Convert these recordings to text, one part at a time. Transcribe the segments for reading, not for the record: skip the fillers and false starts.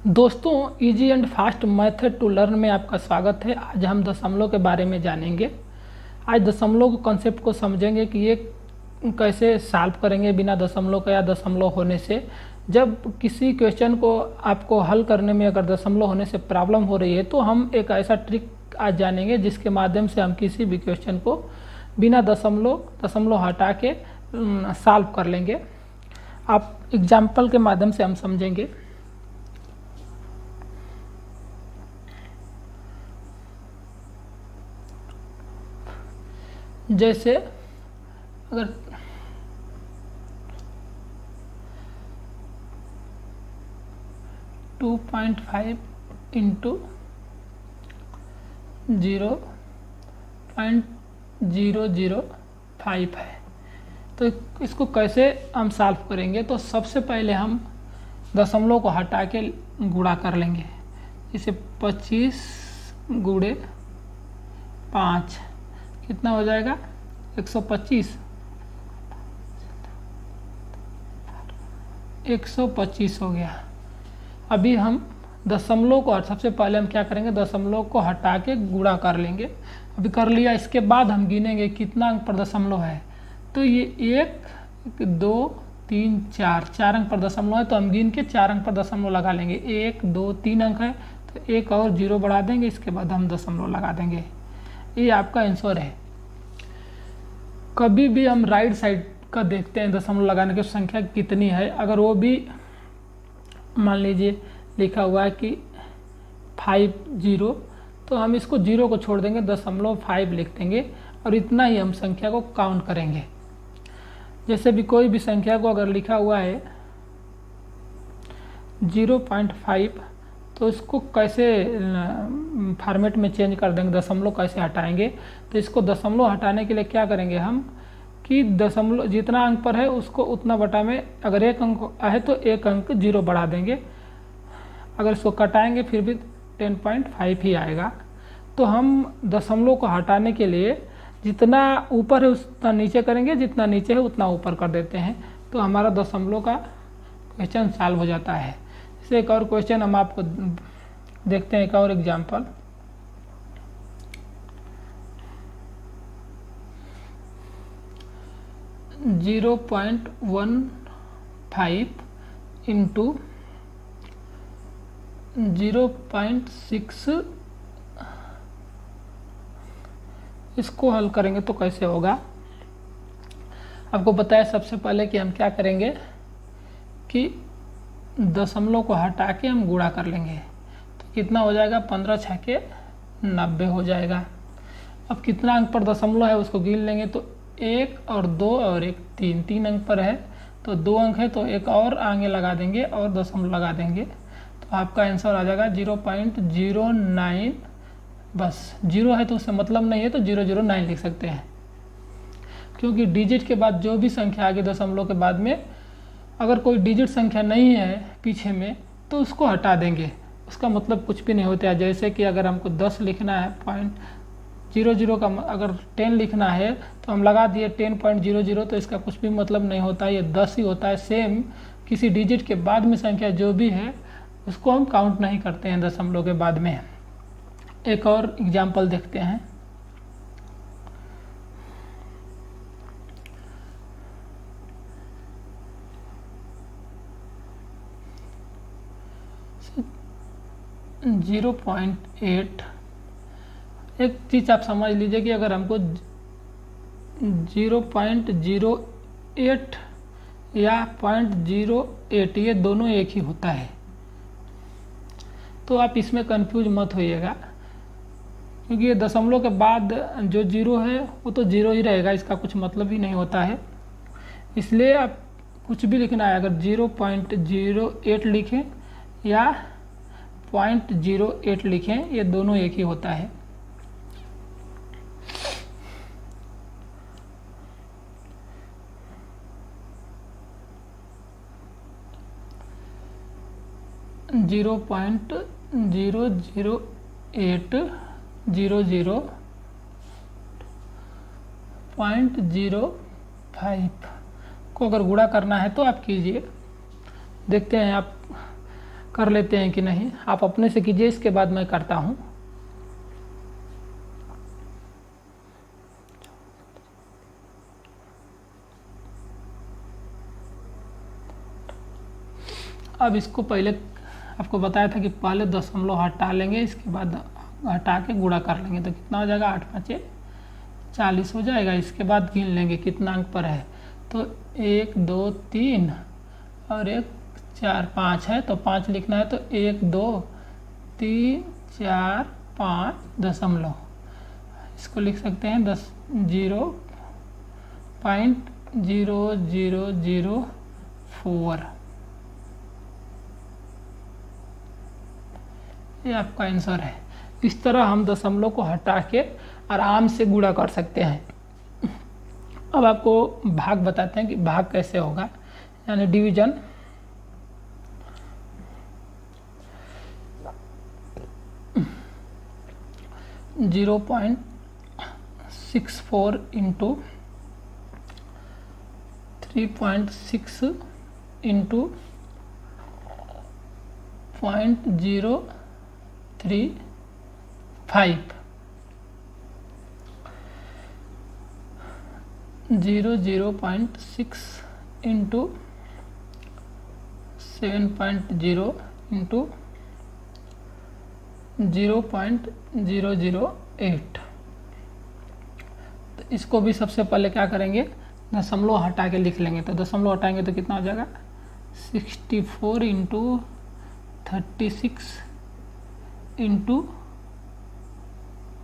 दोस्तों, easy and fast method to learn में आपका स्वागत है। आज हम दशमलव के बारे में जानेंगे। आज दशमलव को कॉन्सेप्ट को समझेंगे कि ये कैसे सॉल्व करेंगे बिना दशमलव का या दशमलव होने से। जब किसी क्वेश्चन को आपको हल करने में अगर दशमलव होने से प्रॉब्लम हो रही है तो हम एक ऐसा ट्रिक आज जानेंगे जिसके माध्यम से हम किसी भी क्वेश्चन को बिना दशमलव हटा के सॉल्व कर लेंगे। आप एग्जाम्पल के माध्यम से हम समझेंगे। जैसे अगर टू पॉइंट फाइव इंटू 0.005 है तो इसको कैसे हम सॉल्व करेंगे। तो सबसे पहले हम दशमलव को हटा के गुणा कर लेंगे। इसे 25 गुणे 5 कितना हो जाएगा 125। 125 हो गया। अभी हम दशमलव को सबसे पहले हम क्या करेंगे, दशमलव को हटा के गुणा कर लेंगे। अभी कर लिया, इसके बाद हम गिनेंगे कितना अंक पर दशमलव है। तो ये 1 2 3 4 अंक पर दशमलव है तो हम गिन के 4 अंक पर दशमलव लगा लेंगे। 1 2 3 अंक है तो एक और 0 बढ़ा देंगे, इसके बाद हम दशमलव लगा देंगे। ये आपका आंसर है। कभी भी हम राइट साइड का देखते हैं दशमलव लगाने की संख्या कितनी है। अगर वो भी मान लीजिए लिखा हुआ है कि 50 तो हम इसको 0 को छोड़ देंगे, 0.5 लिख देंगे और इतना ही हम संख्या को काउंट करेंगे। जैसे भी कोई भी संख्या को अगर लिखा हुआ है 0.5 तो इसको कैसे फॉर्मेट में चेंज कर देंगे, दशमलव कैसे हटाएंगे। तो इसको दशमलव हटाने के लिए क्या करेंगे हम कि दशमलव जितना अंक पर है उसको उतना बटा में, अगर एक अंक है तो एक अंक 0 बढ़ा देंगे। अगर इसको कटाएंगे फिर भी 10.5 ही आएगा। तो हम दशमलव को हटाने के लिए जितना ऊपर है उतना नीचे करेंगे, जितना नीचे है उतना ऊपर कर देते हैं तो हमारा दशमलव का क्वेश्चन सॉल्व हो जाता है। इसे एक और क्वेश्चन हम आपको देखते हैं, एक और एग्जाम्पल। जीरो 0.15 इंटू 0.6 इसको हल करेंगे तो कैसे होगा। आपको बताया सबसे पहले कि हम क्या करेंगे कि दशमलव को हटा के हम गुणा कर लेंगे। तो कितना हो जाएगा 15 छके 90 हो जाएगा। अब कितना अंक पर दशमलव है उसको गिन लेंगे तो 1 और 2 और 1 3 अंक पर है तो 2 अंक है तो एक और आगे लगा देंगे और दशमलव लगा देंगे तो आपका आंसर आ जाएगा 0.09। बस 0 है तो उससे मतलब नहीं है तो 009 लिख सकते हैं, क्योंकि डिजिट के बाद जो भी संख्या आगे दशमलव के बाद में अगर कोई डिजिट संख्या नहीं है पीछे में तो उसको हटा देंगे, उसका मतलब कुछ भी नहीं होता है। जैसे कि अगर हमको 10 लिखना है 0.00 का अगर 10 लिखना है तो हम लगा दिए 10.00 तो इसका कुछ भी मतलब नहीं होता है, ये 10 ही होता है। सेम किसी डिजिट के बाद में संख्या जो भी है उसको हम काउंट नहीं करते हैं दशमलव के बाद में। एक और एग्जाम्पल देखते हैं। जीरो 0.8 एक चीज़ आप समझ लीजिए कि अगर हमको 0.08 या 0.08 ये दोनों एक ही होता है तो आप इसमें कंफ्यूज मत होइएगा, क्योंकि ये दशमलव के बाद जो 0 है वो तो 0 ही रहेगा, इसका कुछ मतलब ही नहीं होता है। इसलिए आप कुछ भी लिखना है, अगर 0.08 लिखें या 0.08 लिखें ये दोनों एक ही होता है। जीरो 0.00800.05 को अगर गुणा करना है तो आप कीजिए। देखते हैं आप कर लेते हैं कि नहीं, आप अपने से कीजिए, इसके बाद मैं करता हूँ। अब इसको पहले आपको बताया था कि पहले दशमलव हटा लेंगे, इसके बाद हटा के गुणा कर लेंगे, तो कितना हो जाएगा, 8 5 40 हो जाएगा। इसके बाद गिन लेंगे कितना अंक पर है, तो 1 2 3 और 1 4 5 है, तो 5 लिखना है, तो 1 2 3 4 5 दशमलव, इसको लिख सकते हैं 0.0004। ये आपका आंसर है। इस तरह हम दशमलव को हटा के आराम से गुणा कर सकते हैं। अब आपको भाग बताते हैं कि भाग कैसे होगा, यानी division. Zero 0.64 into 3.6 into 0.035, 0.6 into 7.0 into 0.008। तो इसको भी सबसे पहले क्या करेंगे, दशमलव हटा के लिख लेंगे। तो दशमलव हटाएंगे तो कितना हो जाएगा, 64 इंटू 36 इंटू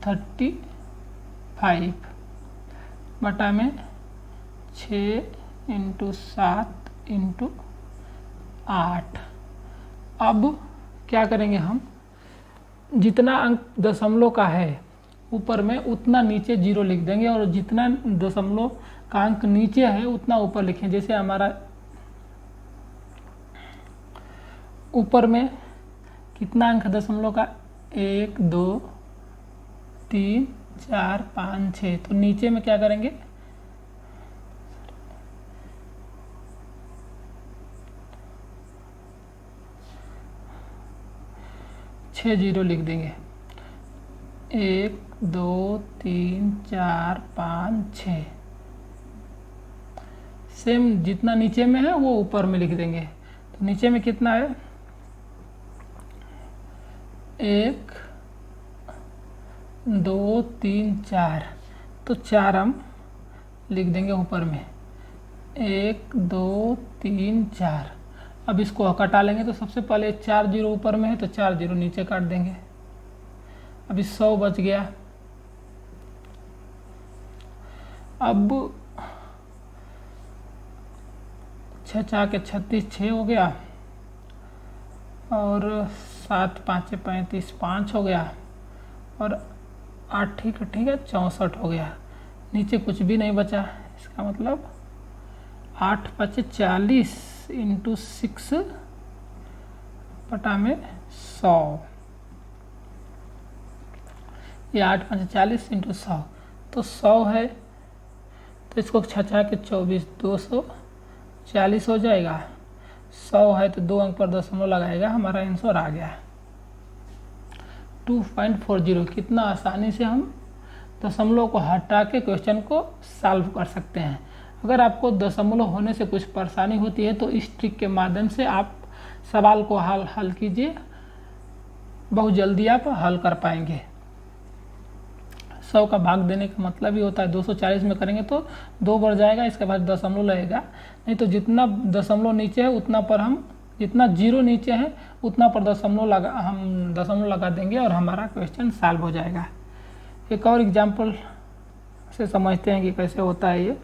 35 बटा में 6 इंटू 7 इंटू 8। अब क्या करेंगे, हम जितना अंक दशमलव का है ऊपर में उतना नीचे 0 लिख देंगे, और जितना दशमलव का अंक नीचे है उतना ऊपर लिखें। जैसे हमारा ऊपर में कितना अंक दशमलव का, 1 2 3 4 5 6, तो नीचे में क्या करेंगे, छः 0 लिख देंगे, 1 2 3 4 5 6। सेम जितना नीचे में है वो ऊपर में लिख देंगे। तो नीचे में कितना है, 1 2 3 4, तो 4 हम लिख देंगे ऊपर में, 1 2 3 4। अब इसको कटा लेंगे, तो सबसे पहले 4 0 ऊपर में है, तो 4 0 नीचे काट देंगे। अभी 100 बच गया। अब 6 4 के 36, 6 हो गया, और 7 5 35, 5 हो गया, और 8 ठीक है 64 हो गया। नीचे कुछ भी नहीं बचा, इसका मतलब 8 5 40 इंटू 6 बटा में 100। ये 8 5 40 इंटू 100, तो 100 है, तो इसको 6 6 के 24, 240 हो जाएगा। 100 है तो 2 अंक पर दशमलव लगाएगा, हमारा आंसर आ गया 2.40। कितना आसानी से हम दशमलव को हटा के क्वेश्चन को सॉल्व कर सकते हैं। अगर आपको दशमलव होने से कुछ परेशानी होती है तो इस ट्रिक के माध्यम से आप सवाल को हल कीजिए, बहुत जल्दी आप हल कर पाएंगे। 100 का भाग देने का मतलब ही होता है 240 में करेंगे तो 2 बढ़ जाएगा, इसके बाद दशमलव लगेगा। नहीं तो जितना दशमलव नीचे है उतना पर हम, जितना 0 नीचे है उतना पर हम दशमलव लगा देंगे और हमारा क्वेश्चन सॉल्व हो जाएगा। एक और एग्जाम्पल से समझते हैं कि कैसे होता है ये।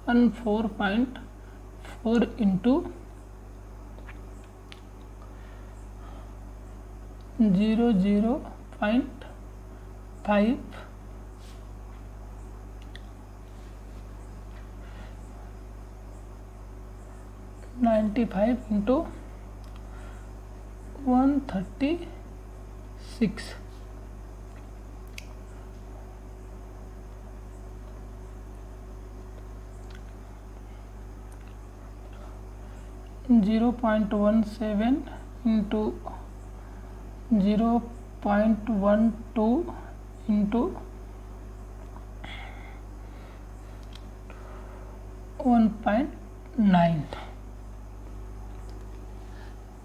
One 4.4 into 0.5 95 into 136। Zero point 17 into 0.12 into 1.9।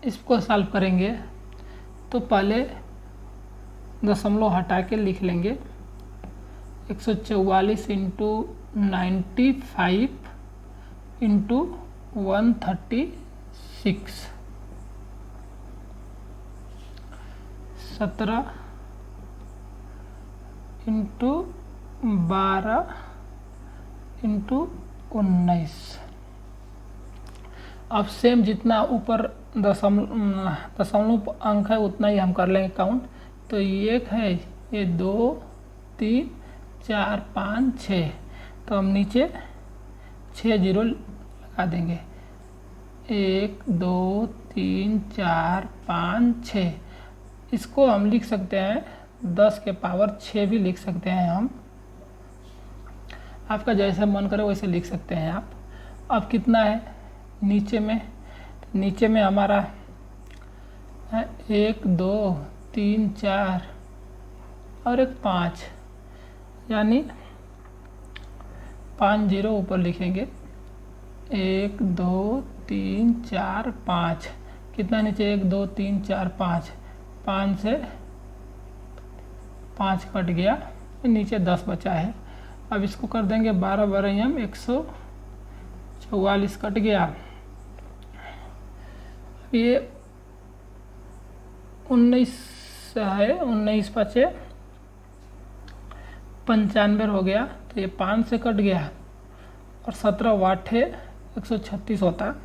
इसको सॉल्व करेंगे तो पहले दशमलव हटा के लिख लेंगे 144 इंटू 95 इंटू 136, 17 इंटू 12 इंटू 19। अब सेम जितना ऊपर दशमलव अंक है उतना ही हम कर लेंगे काउंट। तो ये एक है, ये 2 3 4 5 6, तो हम नीचे 6 जीरो लगा देंगे। 1 2 3 4 5 6। इसको हम लिख सकते हैं 10 के पावर 6 भी लिख सकते हैं हम, आपका जैसा मन करे वैसे लिख सकते हैं आप। अब कितना है नीचे में? नीचे में हमारा है 1 2 3 4 और एक 5, यानी 5 जीरो ऊपर लिखेंगे। 1 2 3 4 5, कितना नीचे? 1 2 3 4 5, 5 से 5 कट गया, नीचे 10 बचा है। अब इसको कर देंगे 12 12 हम 144 कट गया। ये 19 है, 19 पचे 95 हो गया, तो ये 5 से कट गया और 17 वाट है 136 होता।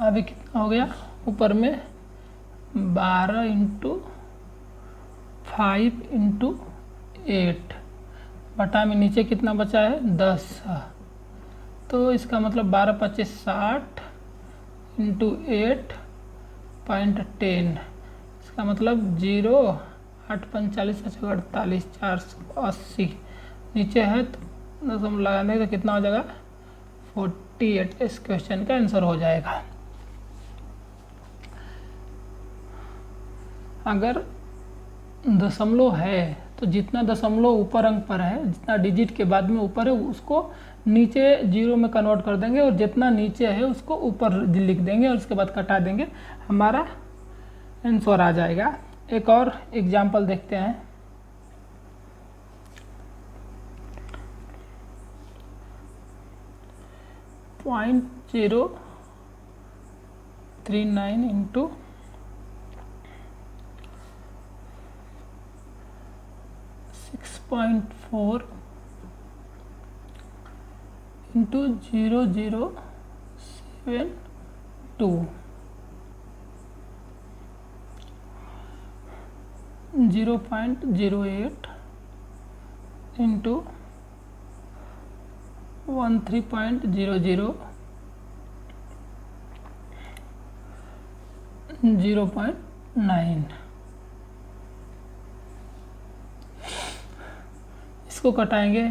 अभी कितना हो गया? ऊपर में 12 इंटू 5 इंटू 8 बटा में नीचे कितना बचा है? 10। तो इसका मतलब 12 25 60 इंटू 8.10, इसका मतलब 0 8 45 48 480 नीचे है, तो दशमलव लगाने तो कितना हो जाएगा? 48। इस क्वेश्चन का आंसर हो जाएगा। अगर दशमलव है तो जितना दशमलव ऊपर अंक पर है, जितना डिजिट के बाद में ऊपर है उसको नीचे जीरो में कन्वर्ट कर देंगे, और जितना नीचे है उसको ऊपर लिख देंगे और उसके बाद कटा देंगे, हमारा आंसर आ जाएगा। एक और एग्जाम्पल देखते हैं। .039 इंटू 6.4 इंटू 0072, 0.08 इंटू 13.00, 0.9। इसको कटाएंगे,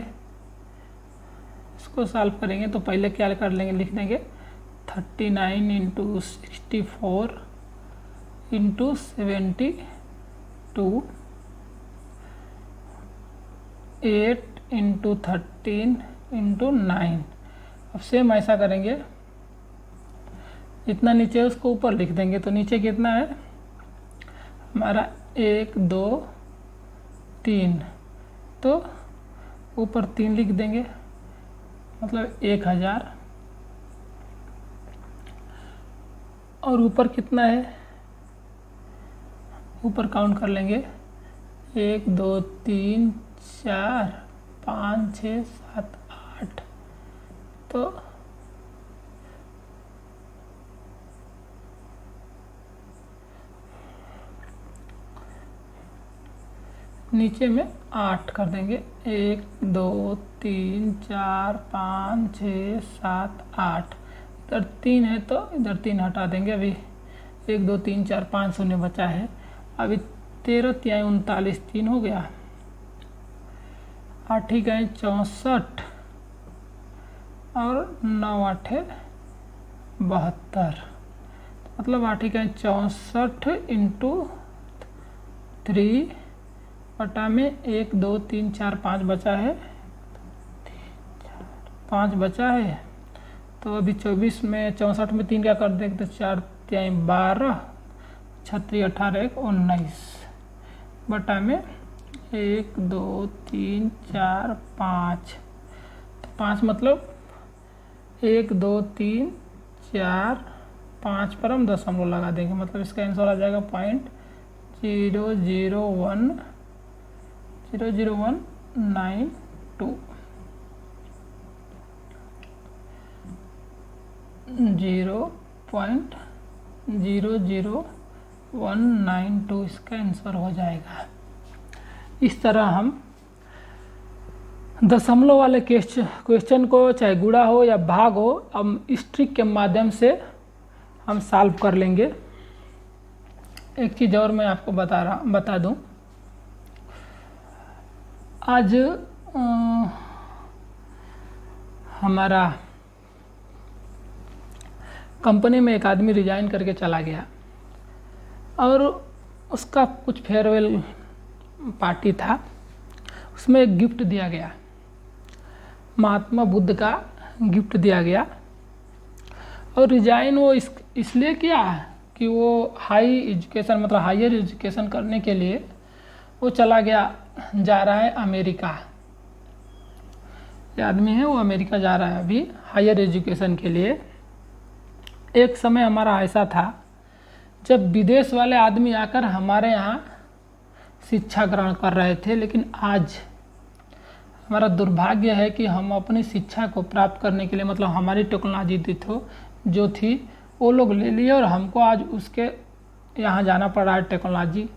इसको सॉल्व करेंगे तो पहले क्या कर लेंगे? लिख देंगे 39 इंटू 64 इंटू 72, 8 इंटू 13 इंटू 9। अब सेम ऐसा करेंगे, जितना नीचे है उसको ऊपर लिख देंगे। तो नीचे कितना है हमारा? 1 2 3, तो ऊपर 3 लिख देंगे, मतलब 1000। और ऊपर कितना है? ऊपर काउंट कर लेंगे 1 2 3 4 5 6 7 8, तो नीचे में 8 कर देंगे। 1 2 3 4 5 6 7 8, इधर 3 है तो इधर 3 हटा देंगे। अभी 1 2 3 4 5 शून्य बचा है। अभी 13 तिहाई 39 3 हो गया, 8 गए 64 और 9 8 72, मतलब 8 गए 64 इंटू 3 बटा में 1 2 3 4 5 बचा है, 5 बचा है। तो अभी 24 में 64 में 3 क्या कर देंगे तो 4 तिहाई 12, 36 18 1 19 बटा में 1 2 3 4 5, तो 5 मतलब 1 2 3 4 5 पर हम दशमलव लगा देंगे, मतलब इसका आंसर आ जाएगा 0.00192 0.00192 इसका आंसर हो जाएगा। इस तरह हम दशमलव वाले क्वेश्चन को, चाहे गुणा हो या भाग हो, हम इस ट्रिक के माध्यम से हम सॉल्व कर लेंगे। एक चीज़ और मैं आपको बता दूं, आज हमारा कंपनी में एक आदमी रिजाइन करके चला गया और उसका कुछ फेयरवेल पार्टी था, उसमें एक गिफ्ट दिया गया, महात्मा बुद्ध का गिफ्ट दिया गया। और रिजाइन वो इसलिए किया कि वो हाई एजुकेशन, मतलब हायर एजुकेशन करने के लिए वो चला गया, जा रहा है अमेरिका। ये आदमी है वो अमेरिका जा रहा है अभी हायर एजुकेशन के लिए। एक समय हमारा ऐसा था जब विदेश वाले आदमी आकर हमारे यहाँ शिक्षा ग्रहण कर रहे थे, लेकिन आज हमारा दुर्भाग्य है कि हम अपनी शिक्षा को प्राप्त करने के लिए, मतलब हमारी टेक्नोलॉजी जो थी वो लोग ले लिए और हमको आज उसके यहाँ जाना पड़ रहा है टेक्नोलॉजी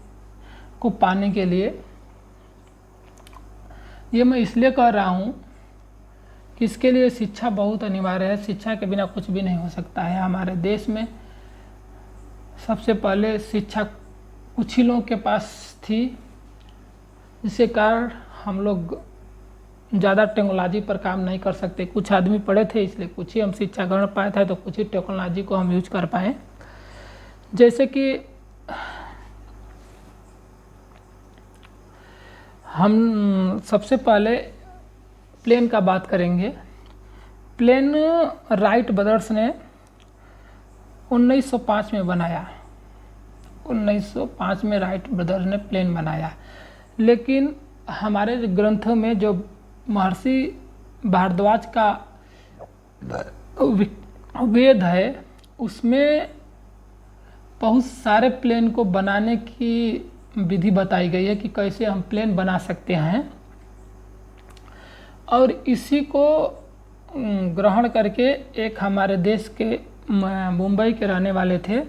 को पाने के लिए। ये मैं इसलिए कह रहा हूँ कि इसके लिए शिक्षा बहुत अनिवार्य है। शिक्षा के बिना कुछ भी नहीं हो सकता है। हमारे देश में सबसे पहले शिक्षा कुछ ही लोगों के पास थी, जिसके कारण हम लोग ज़्यादा टेक्नोलॉजी पर काम नहीं कर सकते। कुछ आदमी पढ़े थे इसलिए कुछ ही हम शिक्षा ग्रहण पाए थे, तो कुछ ही टेक्नोलॉजी को हम यूज कर पाए। जैसे कि हम सबसे पहले प्लेन का बात करेंगे। प्लेन राइट ब्रदर्स ने 1905 में बनाया। 1905 में राइट ब्रदर्स ने प्लेन बनाया, लेकिन हमारे ग्रंथों में जो महर्षि भारद्वाज का वेद है उसमें बहुत सारे प्लेन को बनाने की विधि बताई गई है कि कैसे हम प्लेन बना सकते हैं। और इसी को ग्रहण करके एक हमारे देश के मुंबई के रहने वाले थे,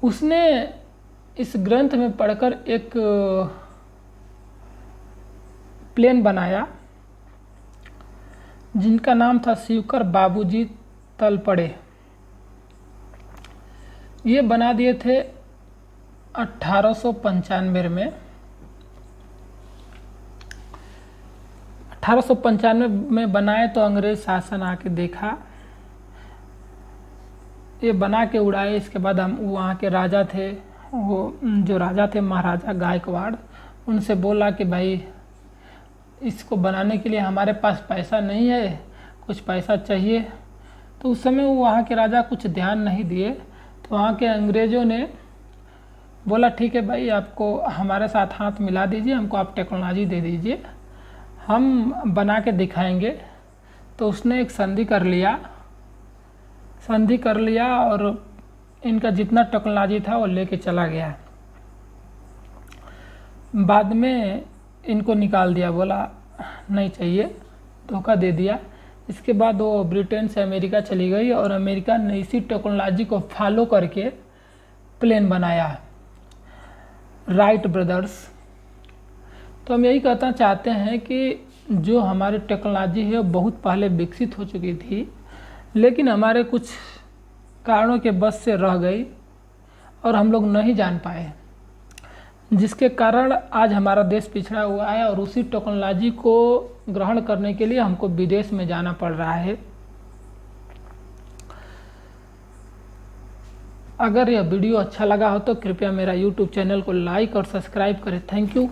उसने इस ग्रंथ में पढ़कर एक प्लेन बनाया जिनका नाम था शिवकर बाबूजी तलपड़े। ये बना दिए थे 1895 में। 1895 में बनाए तो अंग्रेज शासन आके देखा, ये बना के उड़ाए। इसके बाद हम वहाँ के राजा थे, वो जो राजा थे महाराजा गायकवाड़, उनसे बोला कि भाई इसको बनाने के लिए हमारे पास पैसा नहीं है, कुछ पैसा चाहिए। तो उस समय वहाँ के राजा कुछ ध्यान नहीं दिए, तो वहाँ के अंग्रेज़ों ने बोला ठीक है भाई, आपको हमारे साथ हाथ मिला दीजिए, हमको आप टेक्नोलॉजी दे दीजिए, हम बना के दिखाएंगे। तो उसने एक संधि कर लिया और इनका जितना टेक्नोलॉजी था वो लेके चला गया। बाद में इनको निकाल दिया, बोला नहीं चाहिए, धोखा दे दिया। इसके बाद वो ब्रिटेन से अमेरिका चली गई और अमेरिका ने इसी टेक्नोलॉजी को फॉलो करके प्लेन बनाया, राइट ब्रदर्स। तो हम यही कहना चाहते हैं कि जो हमारी टेक्नोलॉजी है वो बहुत पहले विकसित हो चुकी थी, लेकिन हमारे कुछ कारणों के बस से रह गई और हम लोग नहीं जान पाए, जिसके कारण आज हमारा देश पिछड़ा हुआ है और उसी टेक्नोलॉजी को ग्रहण करने के लिए हमको विदेश में जाना पड़ रहा है। अगर यह वीडियो अच्छा लगा हो तो कृपया मेरा YouTube चैनल को लाइक और सब्सक्राइब करें। Thank you.